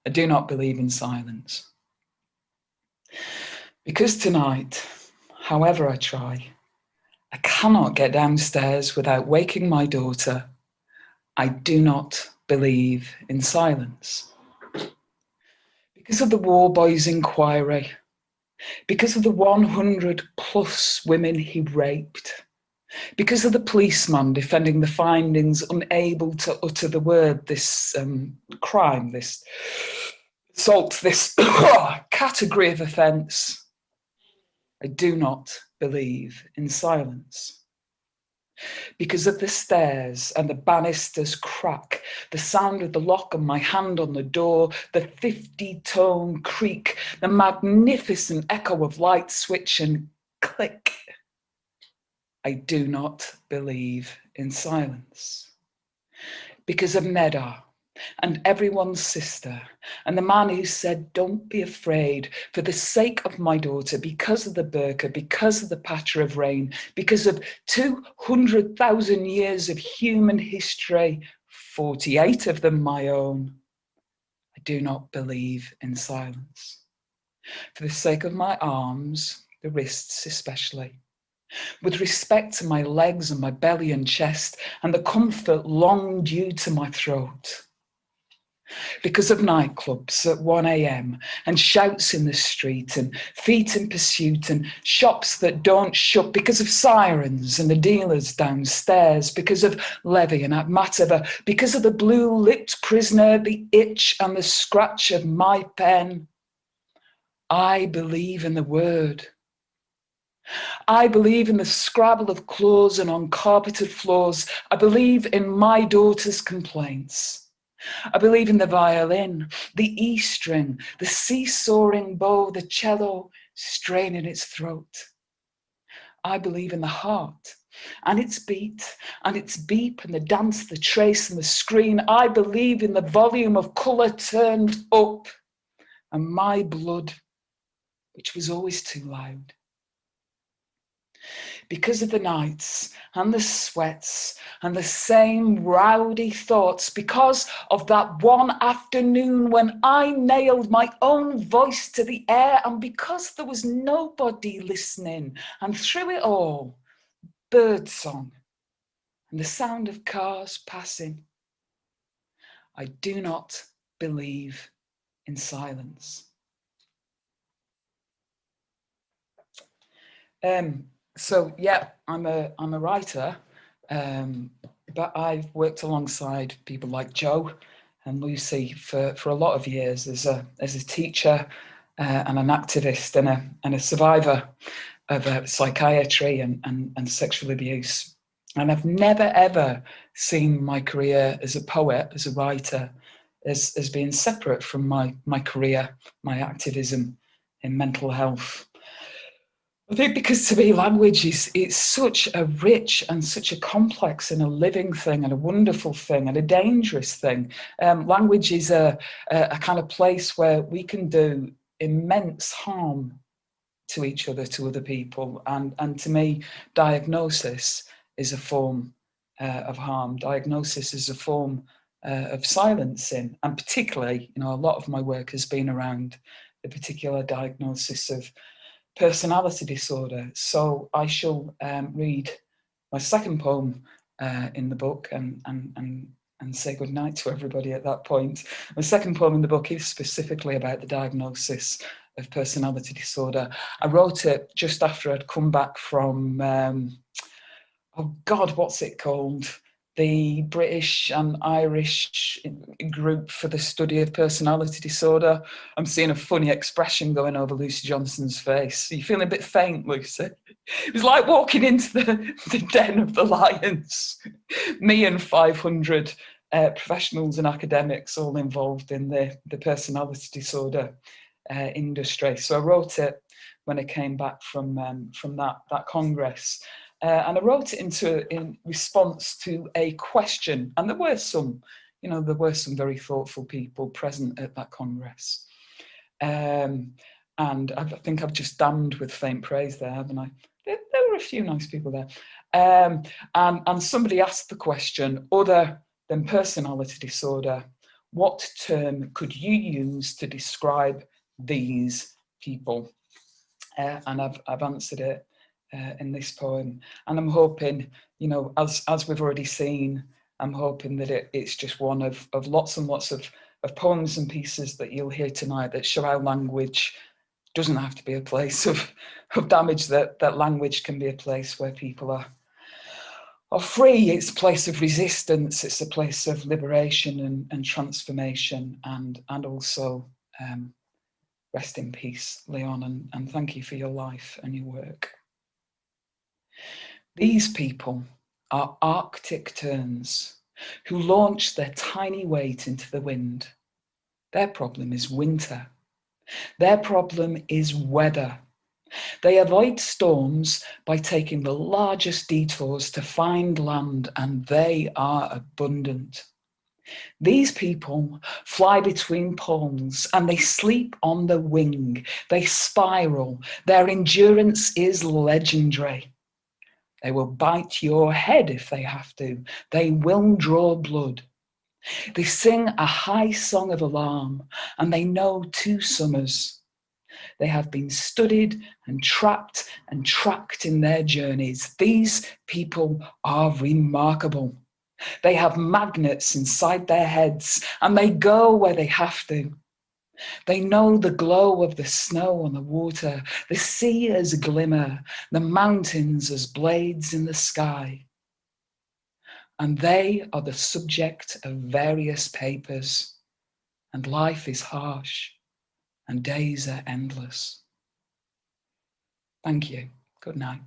I do not believe in silence. Because tonight, however I try, I cannot get downstairs without waking my daughter. I do not believe in silence. Because of the War Boys inquiry, because of the 100 plus women he raped, because of the policeman defending the findings, unable to utter the word, this crime, this assault, this category of offence, I do not believe in silence. Because of the stairs and the banister's crack, the sound of the lock and my hand on the door, the 50-tone creak, the magnificent echo of light switch and click, I do not believe in silence. Because of Nedar and everyone's sister, and the man who said, don't be afraid, for the sake of my daughter, because of the burqa, because of the patter of rain, because of 200,000 years of human history, 48 of them my own, I do not believe in silence. For the sake of my arms, the wrists especially, with respect to my legs and my belly and chest, and the comfort long due to my throat. Because of nightclubs at 1 a.m. and shouts in the street and feet in pursuit and shops that don't shut, because of sirens and the dealers downstairs, because of Levy and Akhmatova, because of the blue-lipped prisoner, the itch and the scratch of my pen. I believe in the word. I believe in the scrabble of claws and on carpeted floors. I believe in my daughter's complaints. I believe in the violin, the E string, the seesawing bow, the cello straining its throat. I believe in the heart and its beat and its beep and the dance, the trace and the screen. I believe in the volume of colour turned up and my blood, which was always too loud. Because of the nights and the sweats and the same rowdy thoughts, because of that one afternoon when I nailed my own voice to the air, and because there was nobody listening, and through it all, birdsong and the sound of cars passing, I do not believe in silence. So yeah, I'm a writer, but I've worked alongside people like Joe and Lucy for a lot of years as a teacher and an activist and a survivor of psychiatry and sexual abuse. And I've never ever seen my career as a poet, as a writer, as being separate from my career, my activism in mental health. I think because to me, language it's such a rich and such a complex and a living thing and a wonderful thing and a dangerous thing. Language is a kind of place where we can do immense harm to each other, to other people. And to me, diagnosis is a form of harm. Diagnosis is a form of silencing. And particularly, a lot of my work has been around the particular diagnosis of personality disorder. So I shall read my second poem in the book and say goodnight to everybody at that point. My second poem in the book is specifically about the diagnosis of personality disorder. I wrote it just after I'd come back from, oh God, what's it called? The British and Irish group for the study of personality disorder. I'm seeing a funny expression going over Lucy Johnson's face. Are you feeling a bit faint, Lucy? It was like walking into the den of the lions. Me and 500 professionals and academics all involved in the personality disorder industry. So I wrote it when I came back from that Congress. And I wrote it in response to a question, and there were some very thoughtful people present at that Congress. And I think I've just damned with faint praise there, haven't I? There were a few nice people there. And somebody asked the question, other than personality disorder, What term could you use to describe these people? And I've answered it in this poem. And I'm hoping, you know, as we've already seen, I'm hoping that it's just one of lots and lots of poems and pieces that you'll hear tonight that show how language doesn't have to be a place of damage, that language can be a place where people are free. It's a place of resistance. It's a place of liberation and transformation, and also rest in peace, Leon, and thank you for your life and your work. These people are Arctic terns who launch their tiny weight into the wind. Their problem is winter. Their problem is weather. They avoid storms by taking the largest detours to find land, and they are abundant. These people fly between poles and they sleep on the wing. They spiral. Their endurance is legendary. They will bite your head if they have to. They will draw blood. They sing a high song of alarm, and they know 2 summers. They have been studied and trapped and tracked in their journeys. These people are remarkable. They have magnets inside their heads, and they go where they have to. They know the glow of the snow on the water, the sea as a glimmer, the mountains as blades in the sky. And they are the subject of various papers, and life is harsh, and days are endless. Thank you. Good night.